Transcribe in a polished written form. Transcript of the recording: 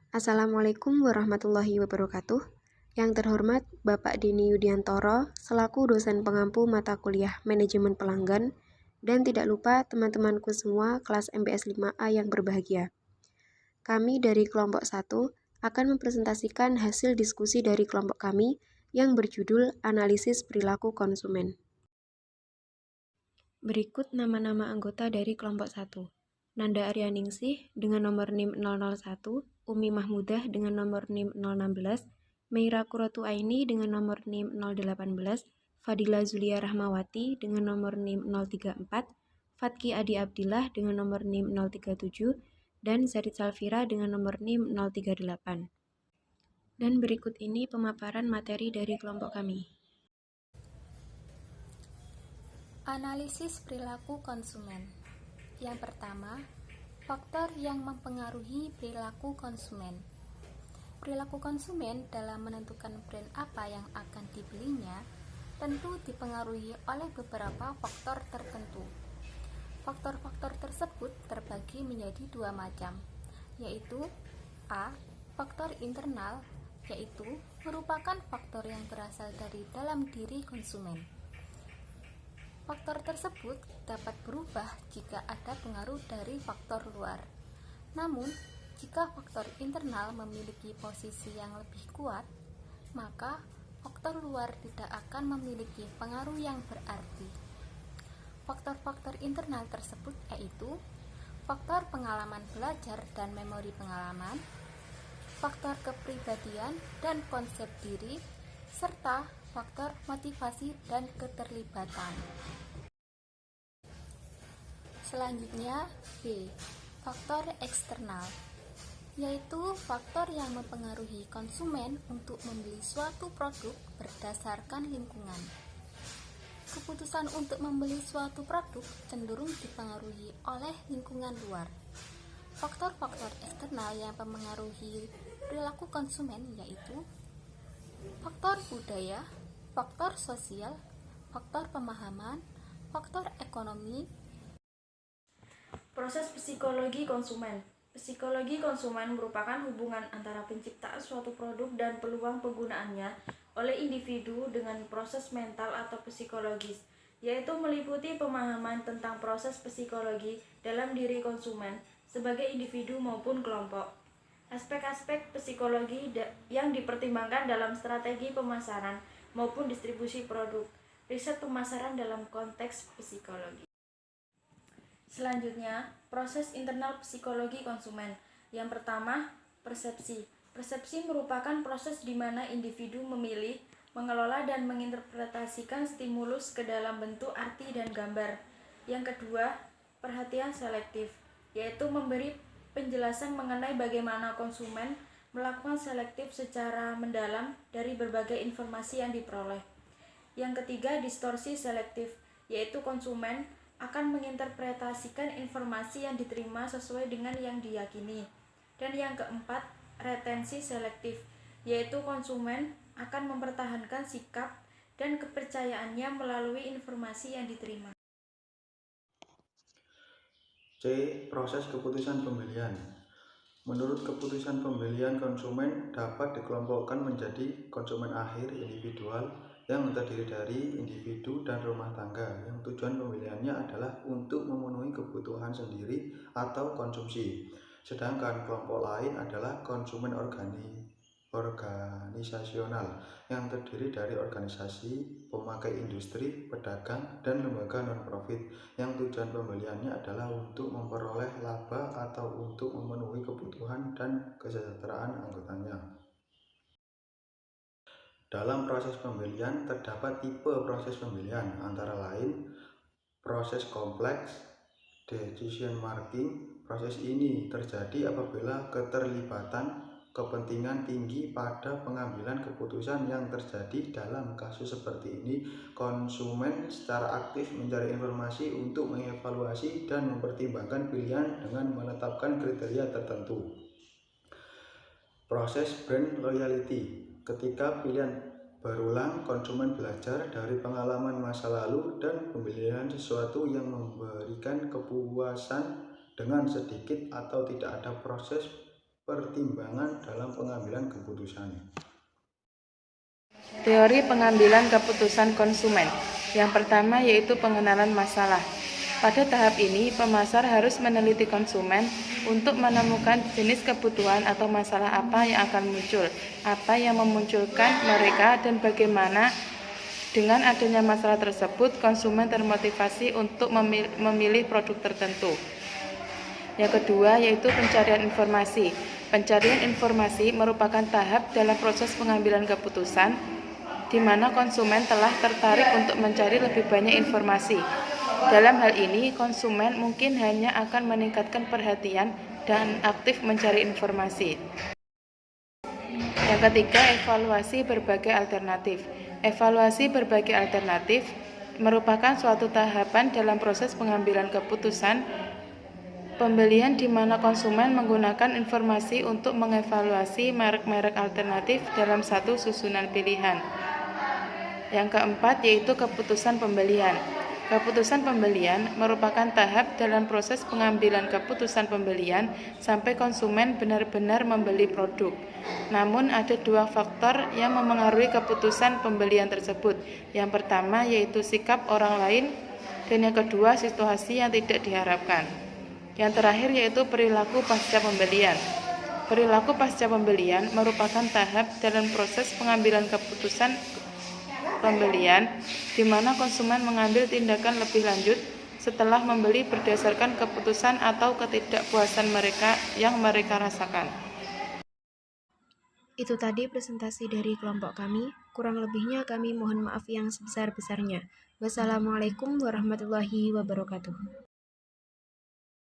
Assalamualaikum warahmatullahi wabarakatuh. Yang terhormat Bapak Deni Yudiantoro selaku dosen pengampu mata kuliah Manajemen Pelanggan, dan tidak lupa teman-temanku semua kelas MBS 5A yang berbahagia. Kami dari kelompok 1 akan mempresentasikan hasil diskusi dari kelompok kami yang berjudul Analisis Perilaku Konsumen. Berikut nama-nama anggota dari kelompok 1. Nanda Aryaningsih dengan nomor NIM 001, Umi Mahmudah dengan nomor NIM 016, Meira Kuratu Aini dengan nomor NIM 018, Fadila Zulia Rahmawati dengan nomor NIM 034, Fatki Adi Abdillah dengan nomor NIM 037, dan Zarid Salfira dengan nomor NIM 038. Dan berikut ini pemaparan materi dari kelompok kami. Analisis perilaku konsumen. Yang pertama, faktor yang mempengaruhi perilaku konsumen. Perilaku konsumen dalam menentukan brand apa yang akan dibelinya tentu dipengaruhi oleh beberapa faktor tertentu. Faktor-faktor tersebut terbagi menjadi dua macam, yaitu A. Faktor internal, yaitu merupakan faktor yang berasal dari dalam diri konsumen. Faktor tersebut dapat berubah jika ada pengaruh dari faktor luar. Namun, jika faktor internal memiliki posisi yang lebih kuat, maka faktor luar tidak akan memiliki pengaruh yang berarti. Faktor-faktor internal tersebut yaitu faktor pengalaman belajar dan memori pengalaman, faktor kepribadian dan konsep diri, serta faktor motivasi dan keterlibatan. Selanjutnya, B. Faktor eksternal, yaitu faktor yang mempengaruhi konsumen untuk membeli suatu produk berdasarkan lingkungan. Keputusan untuk membeli suatu produk cenderung dipengaruhi oleh lingkungan luar. Faktor-faktor eksternal yang mempengaruhi perilaku konsumen yaitu faktor budaya, faktor sosial, faktor pemahaman, faktor ekonomi. Proses psikologi konsumen. Psikologi konsumen merupakan hubungan antara penciptaan suatu produk dan peluang penggunaannya oleh individu dengan proses mental atau psikologis, yaitu meliputi pemahaman tentang proses psikologi dalam diri konsumen sebagai individu maupun kelompok. Aspek-aspek psikologi yang dipertimbangkan dalam strategi pemasaran maupun distribusi produk, riset pemasaran dalam konteks psikologi. Selanjutnya, proses internal psikologi konsumen. Yang pertama, persepsi. Persepsi merupakan proses di mana individu memilih, mengelola dan menginterpretasikan stimulus ke dalam bentuk arti dan gambar. Yang kedua, perhatian selektif, yaitu memberi penjelasan mengenai bagaimana konsumen melakukan selektif secara mendalam dari berbagai informasi yang diperoleh. Yang ketiga, distorsi selektif, yaitu konsumen akan menginterpretasikan informasi yang diterima sesuai dengan yang diyakini. Dan yang keempat, retensi selektif, yaitu konsumen akan mempertahankan sikap dan kepercayaannya melalui informasi yang diterima. C. Proses keputusan pembelian. Menurut keputusan pembelian konsumen dapat dikelompokkan menjadi konsumen akhir individual yang terdiri dari individu dan rumah tangga yang tujuan pembeliannya adalah untuk memenuhi kebutuhan sendiri atau konsumsi. Sedangkan kelompok lain adalah konsumen organisasional yang terdiri dari organisasi, pemakai industri, pedagang, dan lembaga non-profit yang tujuan pembeliannya adalah untuk memperoleh laba atau untuk memenuhi kebutuhan dan kesejahteraan anggotanya. Dalam proses pembelian terdapat tipe proses pembelian, antara lain proses kompleks, decision making. Proses ini terjadi apabila keterlibatan kepentingan tinggi pada pengambilan keputusan yang terjadi. Dalam kasus seperti ini, konsumen secara aktif mencari informasi untuk mengevaluasi dan mempertimbangkan pilihan dengan menetapkan kriteria tertentu. Proses brand loyalty. Ketika pilihan berulang, konsumen belajar dari pengalaman masa lalu dan pembelian sesuatu yang memberikan kepuasan dengan sedikit atau tidak ada proses pertimbangan dalam pengambilan keputusan. Teori pengambilan keputusan konsumen. Yang pertama yaitu pengenalan masalah. Pada tahap ini, pemasar harus meneliti konsumen untuk menemukan jenis kebutuhan atau masalah apa yang akan muncul, apa yang memunculkan mereka, dan bagaimana dengan adanya masalah tersebut, konsumen termotivasi untuk memilih produk tertentu. Yang kedua yaitu pencarian informasi. Pencarian informasi merupakan tahap dalam proses pengambilan keputusan di mana konsumen telah tertarik untuk mencari lebih banyak informasi. Dalam hal ini, konsumen mungkin hanya akan meningkatkan perhatian dan aktif mencari informasi. Yang ketiga, evaluasi berbagai alternatif. Evaluasi berbagai alternatif merupakan suatu tahapan dalam proses pengambilan keputusan pembelian di mana konsumen menggunakan informasi untuk mengevaluasi merek-merek alternatif dalam satu susunan pilihan. Yang keempat yaitu keputusan pembelian. Keputusan pembelian merupakan tahap dalam proses pengambilan keputusan pembelian sampai konsumen benar-benar membeli produk. Namun ada dua faktor yang memengaruhi keputusan pembelian tersebut. Yang pertama yaitu sikap orang lain dan yang kedua situasi yang tidak diharapkan. Yang terakhir yaitu perilaku pasca pembelian. Perilaku pasca pembelian merupakan tahap dalam proses pengambilan keputusan pembelian di mana konsumen mengambil tindakan lebih lanjut setelah membeli berdasarkan keputusan atau ketidakpuasan mereka yang mereka rasakan. Itu tadi presentasi dari kelompok kami. Kurang lebihnya kami mohon maaf yang sebesar-besarnya. Wassalamualaikum warahmatullahi wabarakatuh.